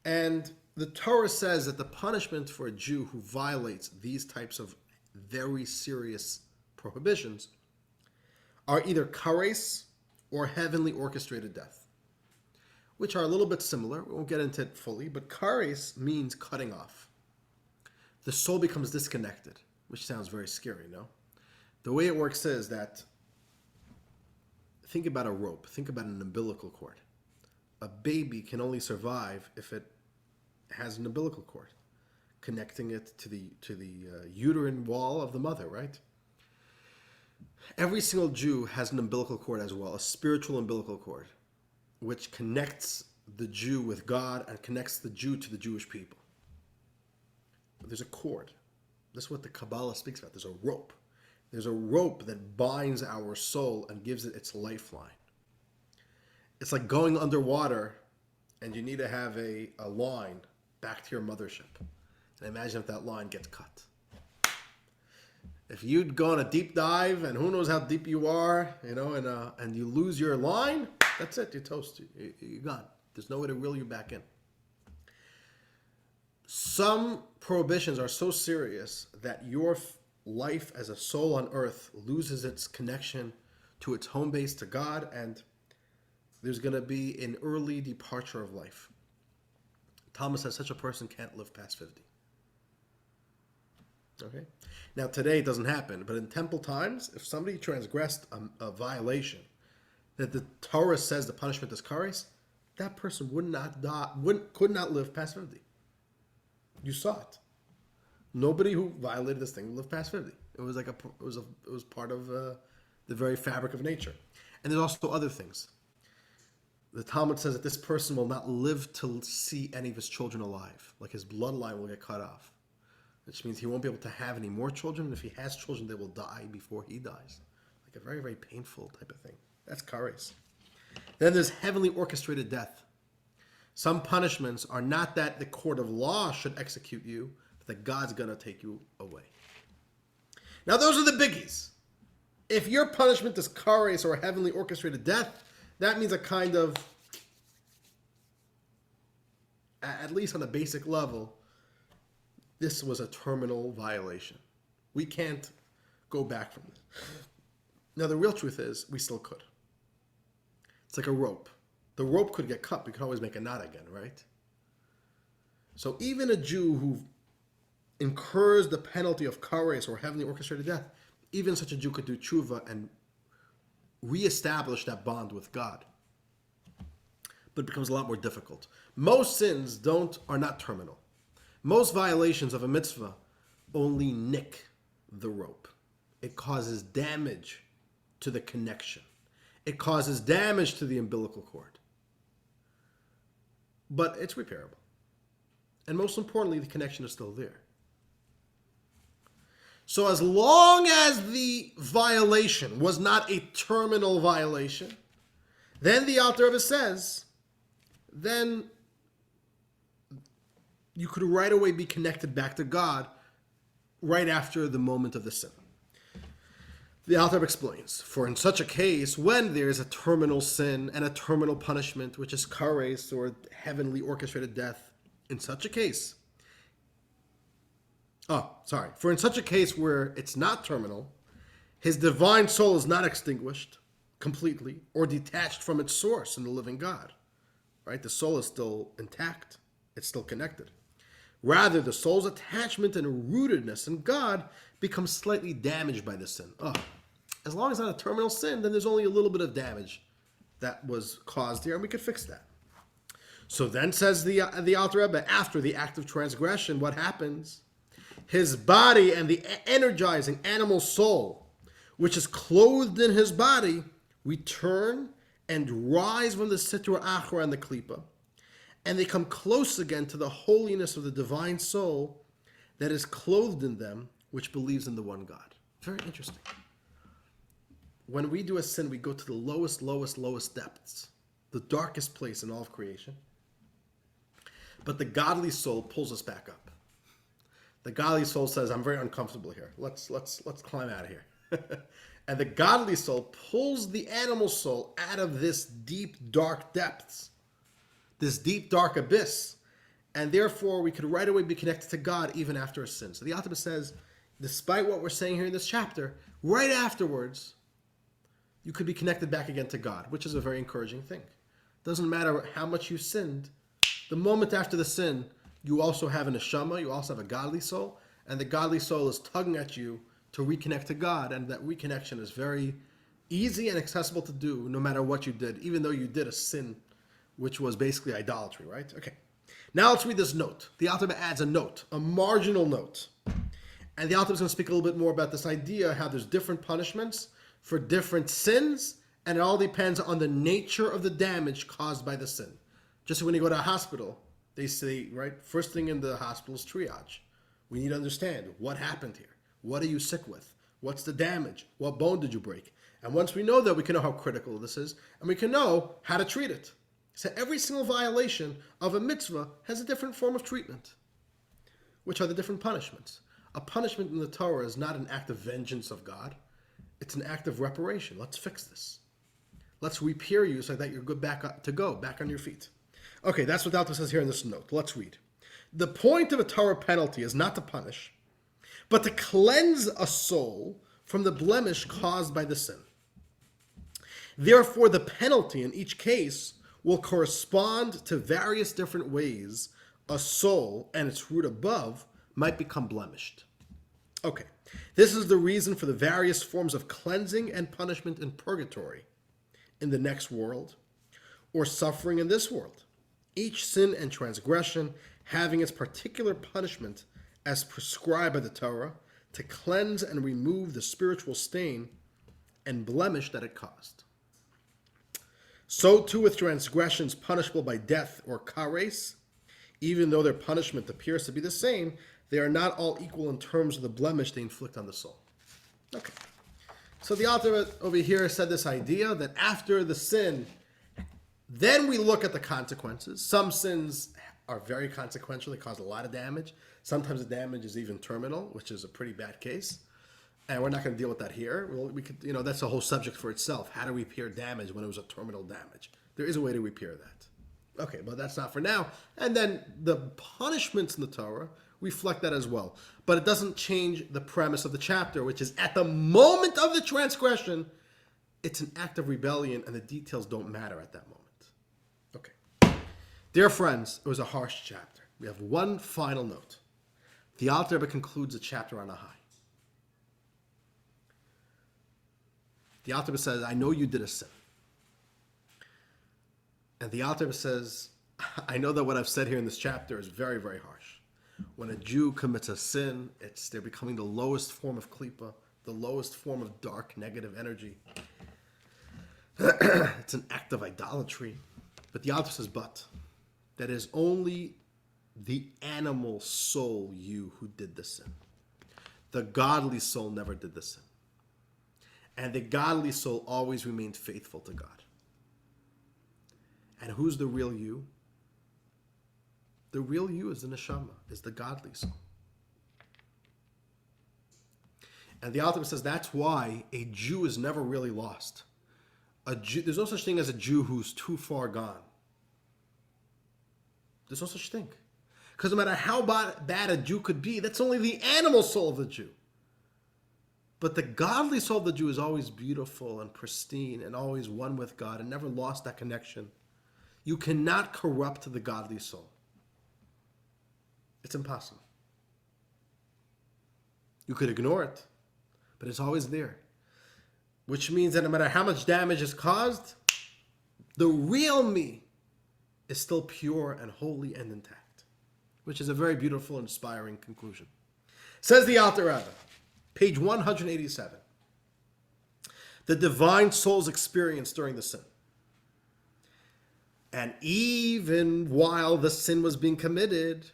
And the Torah says that the punishment for a Jew who violates these types of very serious prohibitions are either kares or heavenly orchestrated death, which are a little bit similar. We won't get into it fully, but kares means cutting off. The soul becomes disconnected, which sounds very scary, no? The way it works is that, think about a rope, think about an umbilical cord. A baby can only survive if it has an umbilical cord connecting it to the uterine wall of the mother, right? Every single Jew has an umbilical cord as well, a spiritual umbilical cord, which connects the Jew with God and connects the Jew to the Jewish people. There's a cord. This is what the Kabbalah speaks about. There's a rope. There's a rope that binds our soul and gives it its lifeline. It's like going underwater and you need to have a line back to your mothership. And imagine if that line gets cut. If you'd go on a deep dive, and who knows how deep you are, and you lose your line, that's it. You're toast. You're gone. There's no way to reel you back in. Some prohibitions are so serious that your life as a soul on earth loses its connection to its home base, to God, and there's going to be an early departure of life. Thomas says such a person can't live past 50. Okay? Now, today it doesn't happen, but in temple times, if somebody transgressed a violation that the Torah says the punishment is kares, that person could not live past 50. You saw it. Nobody who violated this thing would live past 50. It was part of the very fabric of nature. And there's also other things. The Talmud says that this person will not live to see any of his children alive. Like his bloodline will get cut off. Which means he won't be able to have any more children. And if he has children, they will die before he dies. Like a very, very painful type of thing. That's kares. Then there's heavenly orchestrated death. Some punishments are not that the court of law should execute you, but that God's going to take you away. Now those are the biggies. If your punishment is kares or heavenly orchestrated death, that means a kind of, at least on a basic level, this was a terminal violation. We can't go back from this. Now, the real truth is, we still could. It's like a rope. The rope could get cut. We could always make a knot again, right? So even a Jew who incurs the penalty of kares or heavenly orchestrated death, even such a Jew could do tshuva and reestablish that bond with God. But it becomes a lot more difficult. Most sins are not terminal. Most violations of a mitzvah only nick the rope. It causes damage to the connection. It causes damage to the umbilical cord. But it's repairable. And most importantly, the connection is still there. So as long as the violation was not a terminal violation, then the Alter Rebbe says, then you could right away be connected back to God right after the moment of the sin. The Alter Rebbe explains, for in such a case, when there is a terminal sin and a terminal punishment, which is kares or heavenly orchestrated death, in such a case, for in such a case where it's not terminal, his divine soul is not extinguished completely or detached from its source in the living God. Right? The soul is still intact. It's still connected. Rather, the soul's attachment and rootedness in God becomes slightly damaged by the sin. As long as it's not a terminal sin, then there's only a little bit of damage that was caused here, and we could fix that. So then says the Alter Rebbe, after the act of transgression, what happens? His body and the energizing animal soul, which is clothed in his body, return and rise from the Sitra Achra and the Klipa, and they come close again to the holiness of the divine soul that is clothed in them, which believes in the one God. Very interesting. When we do a sin, we go to the lowest depths, the darkest place in all of creation. But the godly soul pulls us back up. The godly soul says, I'm very uncomfortable here. Let's climb out of here. And the godly soul pulls the animal soul out of this deep, dark depths, this deep, dark abyss. And therefore, we could right away be connected to God even after a sin. So the Alter Rebbe says, despite what we're saying here in this chapter, right afterwards, you could be connected back again to God, which is a very encouraging thing. Doesn't matter how much you sinned. The moment after the sin, you also have a neshama, you also have a godly soul, and the godly soul is tugging at you to reconnect to God, and that reconnection is very easy and accessible to do no matter what you did, even though you did a sin, which was basically idolatry, right? Okay. Now let's read this note. The Alter Rebbe adds a note, a marginal note. And the Alter Rebbe is going to speak a little bit more about this idea, how there's different punishments for different sins, and it all depends on the nature of the damage caused by the sin. Just when you go to a hospital, they say, right, first thing in the hospital is triage. We need to understand what happened here. What are you sick with? What's the damage? What bone did you break? And once we know that, we can know how critical this is, and we can know how to treat it. So every single violation of a mitzvah has a different form of treatment, which are the different punishments. A punishment in the Torah is not an act of vengeance of God. It's an act of reparation. Let's fix this. Let's repair you so that you're good back on your feet. Okay, that's what Alter says here in this note. Let's read. The point of a Torah penalty is not to punish, but to cleanse a soul from the blemish caused by the sin. Therefore, the penalty in each case will correspond to various different ways a soul and its root above might become blemished. Okay, this is the reason for the various forms of cleansing and punishment in purgatory, in the next world, or suffering in this world. Each sin and transgression having its particular punishment as prescribed by the Torah to cleanse and remove the spiritual stain and blemish that it caused. So too with transgressions punishable by death or kares, even though their punishment appears to be the same, they are not all equal in terms of the blemish they inflict on the soul. Okay. So the author over here said this idea that after the sin, then we look at the consequences. Some sins are very consequential. They cause a lot of damage. Sometimes the damage is even terminal, which is a pretty bad case. And we're not going to deal with that here. We could, that's a whole subject for itself. How to repair damage when it was a terminal damage. There is a way to repair that. Okay, but that's not for now. And then the punishments in the Torah reflect that as well. But it doesn't change the premise of the chapter, which is at the moment of the transgression, it's an act of rebellion and the details don't matter at that moment. Okay. Dear friends, it was a harsh chapter. We have one final note. The Alter Rebbe concludes the chapter on a high. The Alter Rebbe says, I know you did a sin. And the Alter Rebbe says, I know that what I've said here in this chapter is very, very harsh. When a Jew commits a sin, they're becoming the lowest form of klipa, the lowest form of dark, negative energy. It's an act of idolatry. But the Alter says, that is only the animal soul you who did the sin. The godly soul never did the sin. And the godly soul always remained faithful to God. And who's the real you? The real you is the neshama, is the godly soul. And the Alter says that's why a Jew is never really lost. There's no such thing as a Jew who's too far gone. There's no such thing. Because no matter how bad a Jew could be, that's only the animal soul of the Jew. But the godly soul of the Jew is always beautiful and pristine and always one with God and never lost that connection. You cannot corrupt the godly soul. It's impossible. You could ignore it, but it's always there. Which means that no matter how much damage is caused, the real me is still pure and holy and intact. Which is a very beautiful and inspiring conclusion. Says the Alter Rebbe, page 187. The divine soul's experience during the sin. And even while the sin was being committed,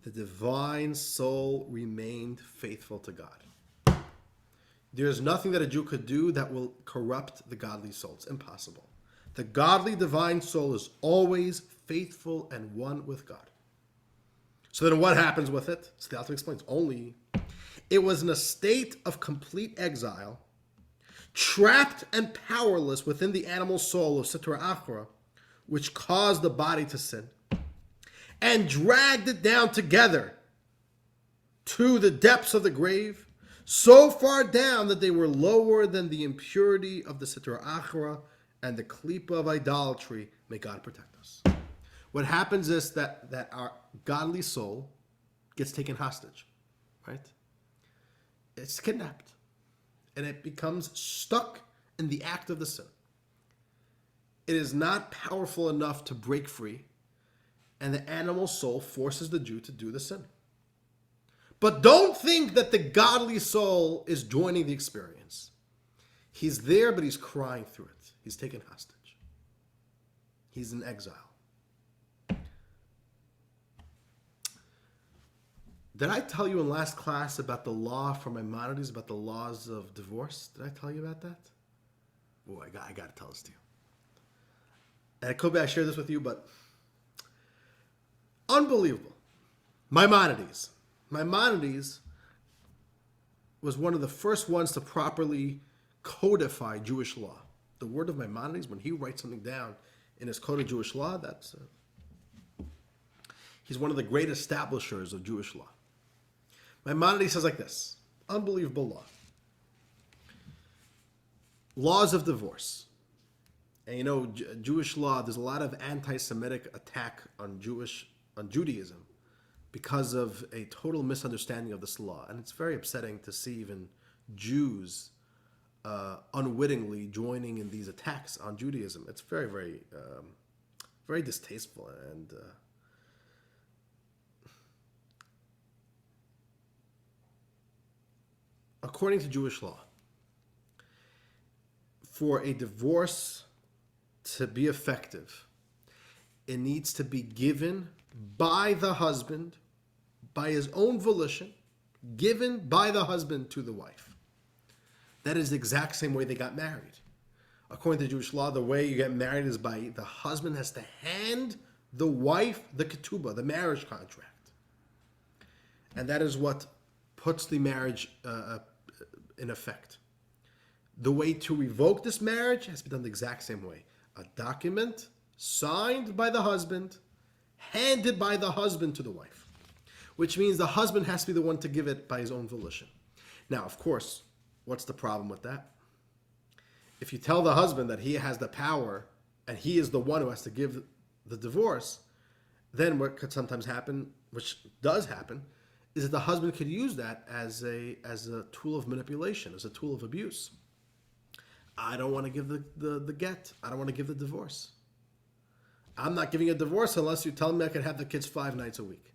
the divine soul remained faithful to God. There is nothing that a Jew could do that will corrupt the godly soul. It's impossible. The godly divine soul is always faithful and one with God. So then what happens with it? So the Alter explains, only it was in a state of complete exile, trapped and powerless within the animal soul of Sitra Achra, which caused the body to sin, and dragged it down together to the depths of the grave, so far down that they were lower than the impurity of the Sitra Achra and the klipa of idolatry. May God protect us. What happens is that our godly soul gets taken hostage, right? It's kidnapped. And it becomes stuck in the act of the sin. It is not powerful enough to break free, and the animal soul forces the Jew to do the sin. But don't think that the godly soul is joining the experience. He's there, but he's crying through it. He's taken hostage. He's in exile. Did I tell you in last class about the law from Maimonides, about the laws of divorce? Did I tell you about that? Oh, I got to tell this to you. And it could be I shared this with you, but unbelievable. Maimonides was one of the first ones to properly codify Jewish law. The word of Maimonides, when he writes something down in his code of Jewish law, he's one of the great establishers of Jewish law. Maimonides says like this, unbelievable law. Laws of divorce. And you know, Jewish law, there's a lot of anti-Semitic attack on Judaism because of a total misunderstanding of this law. And it's very upsetting to see even Jews unwittingly joining in these attacks on Judaism. It's very, very, very distasteful. And according to Jewish law, for a divorce to be effective, it needs to be given by the husband, by his own volition, given by the husband to the wife. That is the exact same way they got married. According to Jewish law, the way you get married is by the husband has to hand the wife the ketubah, the marriage contract. And that is what puts the marriage in effect. The way to revoke this marriage has been done the exact same way. A document signed by the husband, handed by the husband to the wife, which means the husband has to be the one to give it by his own volition. Now, of course, what's the problem with that? If you tell the husband that he has the power and he is the one who has to give the divorce, then what could sometimes happen, which does happen, is that the husband could use that as a tool of manipulation, as a tool of abuse. I don't want to give the get. I don't want to give the divorce. I'm not giving a divorce unless you tell me I can have the kids 5 nights a week.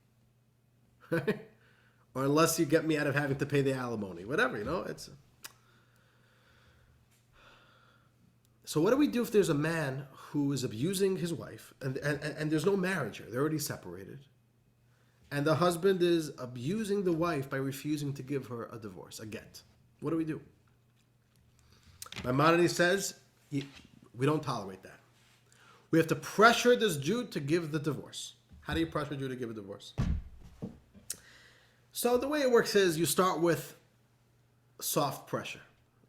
Right? Or unless you get me out of having to pay the alimony. Whatever, it's... So what do we do if there's a man who is abusing his wife and there's no marriage here? They're already separated. And the husband is abusing the wife by refusing to give her a divorce, a get. What do we do? Maimonides says we don't tolerate that. We have to pressure this Jew to give the divorce. How do you pressure a Jew to give a divorce? So the way it works is you start with soft pressure,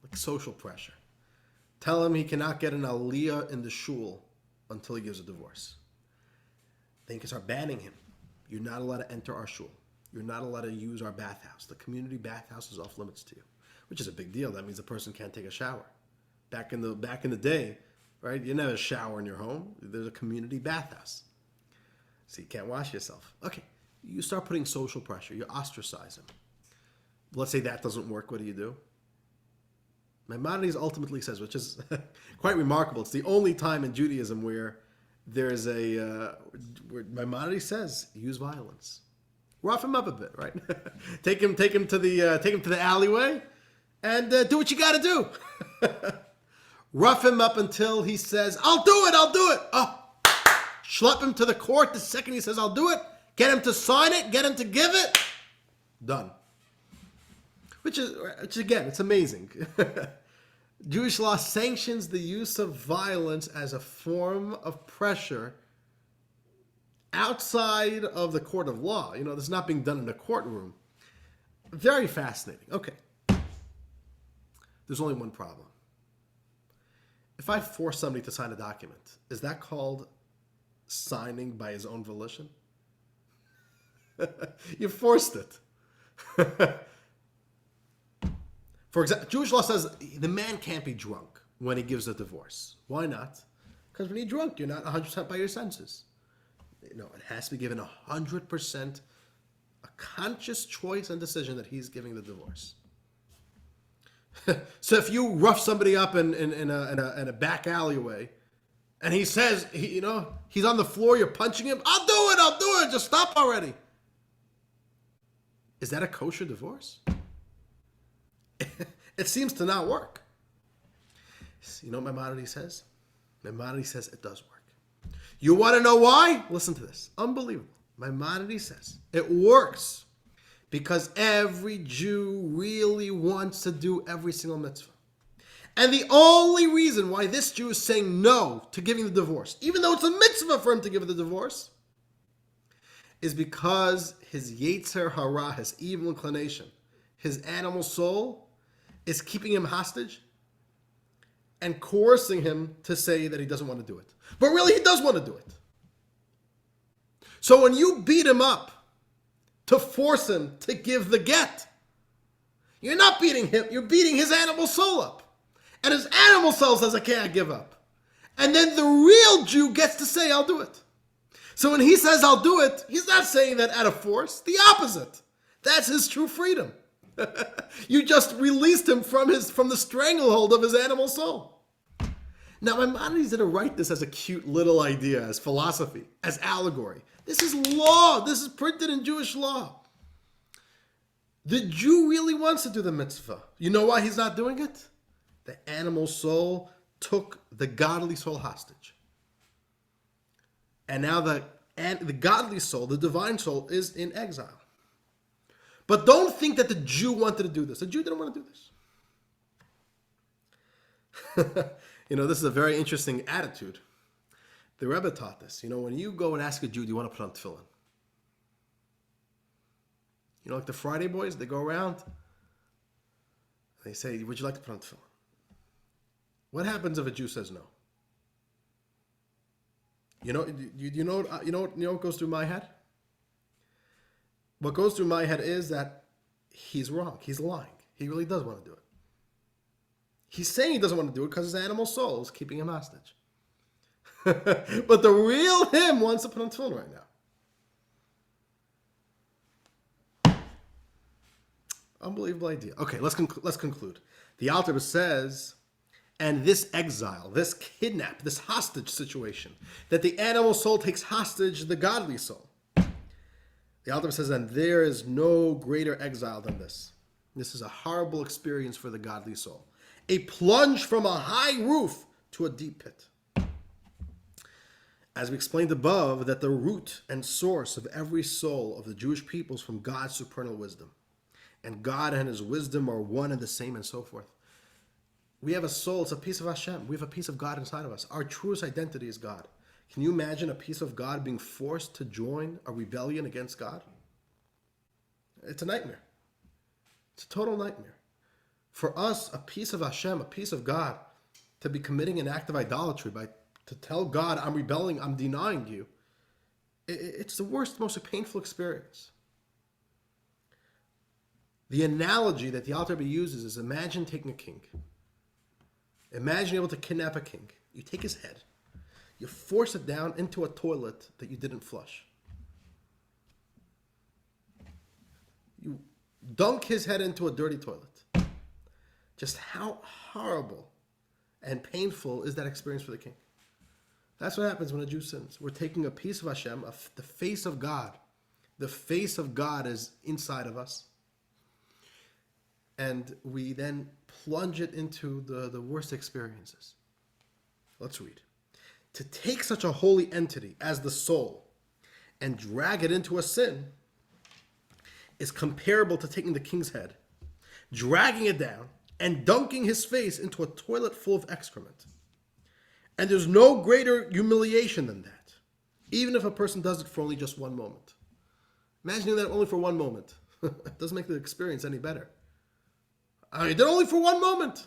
like social pressure. Tell him he cannot get an aliyah in the shul until he gives a divorce. Then you can start banning him. You're not allowed to enter our shul. You're not allowed to use our bathhouse. The community bathhouse is off limits to you, which is a big deal. That means the person can't take a shower. Back in the day, right? You never shower in your home. There's a community bathhouse, so you can't wash yourself. Okay, you start putting social pressure. You ostracize him. Let's say that doesn't work. What do? Maimonides ultimately says, which is quite remarkable. It's the only time in Judaism where there's where Maimonides says use violence, rough him up a bit, right? take him to the alleyway, and do what you got to do. Rough him up until he says, "I'll do it. Oh, schlep him to the court the second he says, "I'll do it." Get him to sign it. Get him to give it. Done. Which again, it's amazing. Jewish law sanctions the use of violence as a form of pressure outside of the court of law. This is not being done in a courtroom. Very fascinating. Okay. There's only one problem. If I force somebody to sign a document, is that called signing by his own volition? You forced it. For example, Jewish law says the man can't be drunk when he gives a divorce. Why not? Because when you're drunk, you're not 100% by your senses. It has to be given 100% a conscious choice and decision that he's giving the divorce. So if you rough somebody up in a back alleyway, and he says, he's on the floor, you're punching him, I'll do it, just stop already. Is that a kosher divorce? It seems to not work. You know what Maimonides says? Maimonides says it does work. You want to know why? Listen to this. Unbelievable. Maimonides says it works because every Jew really wants to do every single mitzvah. And the only reason why this Jew is saying no to giving the divorce, even though it's a mitzvah for him to give the divorce, is because his Yetzer Hara, his evil inclination, his animal soul is keeping him hostage and coercing him to say that he doesn't want to do it. But really, he does want to do it. So when you beat him up to force him to give the get, you're not beating him, you're beating his animal soul up. And his animal soul says, I can't give up. And then the real Jew gets to say, I'll do it. So when he says, I'll do it, he's not saying that out of force. The opposite. That's his true freedom. You just released him from the stranglehold of his animal soul. Now, Maimonides didn't write this as a cute little idea, as philosophy, as allegory. This is law. This is printed in Jewish law. The Jew really wants to do the mitzvah. You know why he's not doing it? The animal soul took the godly soul hostage. And now the godly soul, the divine soul, is in exile. But don't think that the Jew wanted to do this. The Jew didn't want to do this. This is a very interesting attitude. The Rebbe taught this. When you go and ask a Jew, do you want to put on tefillin? Like the Friday boys, they go around. They say, would you like to put on tefillin? What happens if a Jew says no? You know what goes through my head? What goes through my head is that he's wrong. He's lying. He really does want to do it. He's saying he doesn't want to do it because his animal soul is keeping him hostage. But the real him wants to put on tefillin right now. Unbelievable idea. Okay, let's conclude. The Alter Rebbe says, and this exile, this kidnap, this hostage situation, that the animal soul takes hostage the godly soul. The Alter Rebbe says, and there is no greater exile than this. This is a horrible experience for the godly soul. A plunge from a high roof to a deep pit. As we explained above, that the root and source of every soul of the Jewish people is from God's supernal wisdom. And God and his wisdom are one and the same, and so forth. We have a soul, it's a piece of Hashem. We have a piece of God inside of us. Our truest identity is God. Can you imagine a piece of God being forced to join a rebellion against God? It's a nightmare. It's a total nightmare. For us, a piece of Hashem, a piece of God, to be committing an act of idolatry, to tell God, I'm rebelling, I'm denying you, it's the worst, most painful experience. The analogy that the Alter Rebbe uses is, imagine taking a king. Imagine able to kidnap a king. You take his head. You force it down into a toilet that you didn't flush. You dunk his head into a dirty toilet. Just how horrible and painful is that experience for the king? That's what happens when a Jew sins. We're taking a piece of Hashem, the face of God. The face of God is inside of us. And we then plunge it into the worst experiences. Let's read. To take such a holy entity as the soul and drag it into a sin is comparable to taking the king's head, dragging it down, and dunking his face into a toilet full of excrement. And there's no greater humiliation than that, even if a person does it for only just one moment. Imagining that only for one moment. It doesn't make the experience any better. I did only for one moment.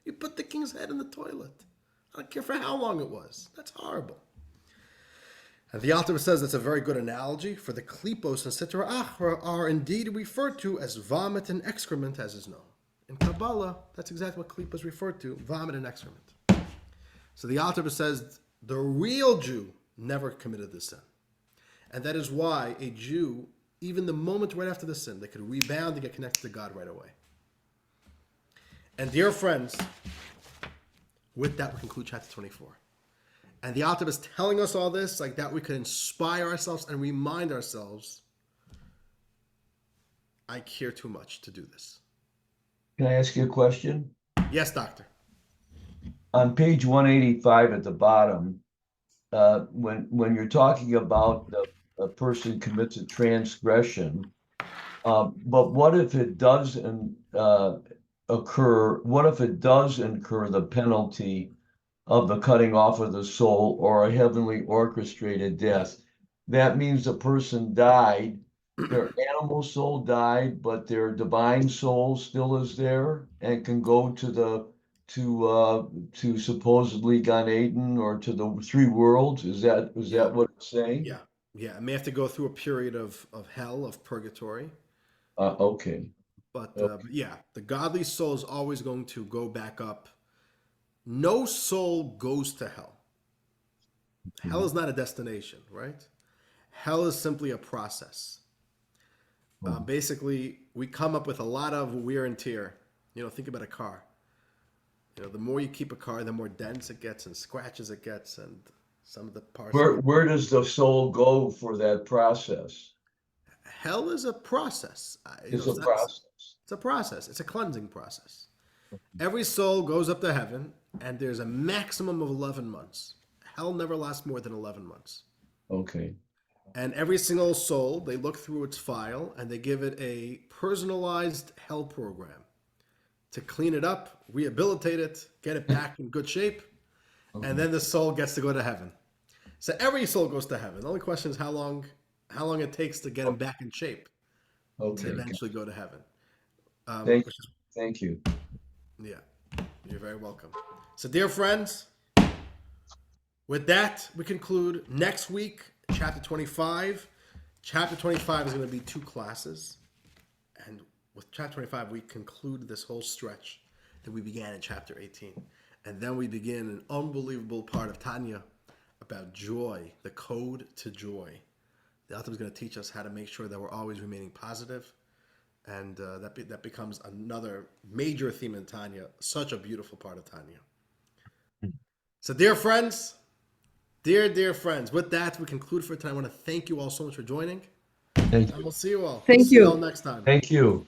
You put the king's head in the toilet. I don't care for how long it was. That's horrible. And the Alter Rebbe says that's a very good analogy, for the klipos and sitra achra are indeed referred to as vomit and excrement, as is known. In Kabbalah, that's exactly what klipos referred to, vomit and excrement. So the Alter Rebbe says the real Jew never committed this sin. And that is why a Jew, even the moment right after the sin, they could rebound and get connected to God right away. And dear friends, with that we conclude chapter 24. And the Alter Rebbe is telling us all this like that we could inspire ourselves and remind ourselves, I care too much to do this. Can I ask you a question? Yes, doctor. On page 185 at the bottom, when you're talking about a person commits a transgression, but what if it doesn't occur? What if it does incur the penalty of the cutting off of the soul or a heavenly orchestrated death? That means the person died their animal soul died, but their divine soul still is there and can go to to supposedly Gan Eden or to the three worlds. Is Yeah, that what it's saying? yeah, yeah. It may have to go through a period of hell, of purgatory, Okay. but yeah, the godly soul is always going to go back up. No soul goes to hell. Hell is not a destination, right? Hell is simply a process. Basically, we come up with a lot of wear and tear. Think about a car. The more you keep a car, the more dense it gets and scratches it gets, and some of the parts. Where does the soul go for that process? Hell is a process. It's a It's not. process. It's a process. It's a cleansing process. Every soul goes up to heaven, and there's a maximum of 11 months. Hell never lasts more than 11 months. Okay. And every single soul, they look through its file and they give it a personalized hell program to clean it up, rehabilitate it, get it back in good shape, and then the soul gets to go to heaven. So every soul goes to heaven. The only question is how long it takes to get them back in shape to Okay. eventually go to heaven. Thank Which is, thank you. yeah, you're very welcome. So, dear friends, with that, we conclude next week, chapter 25. Chapter 25 is going to be 2 classes. And with chapter 25, we conclude this whole stretch that we began in chapter 18. And then we begin an unbelievable part of Tanya about joy, the code to joy. The author is going to teach us how to make sure that we're always remaining positive. And that becomes another major theme in Tanya, such a beautiful part of Tanya. So, dear friends, dear friends, with that, we conclude for tonight. I want to thank you all so much for joining. Thank And you. we'll see you all. Thank See you all you. next time. Thank you.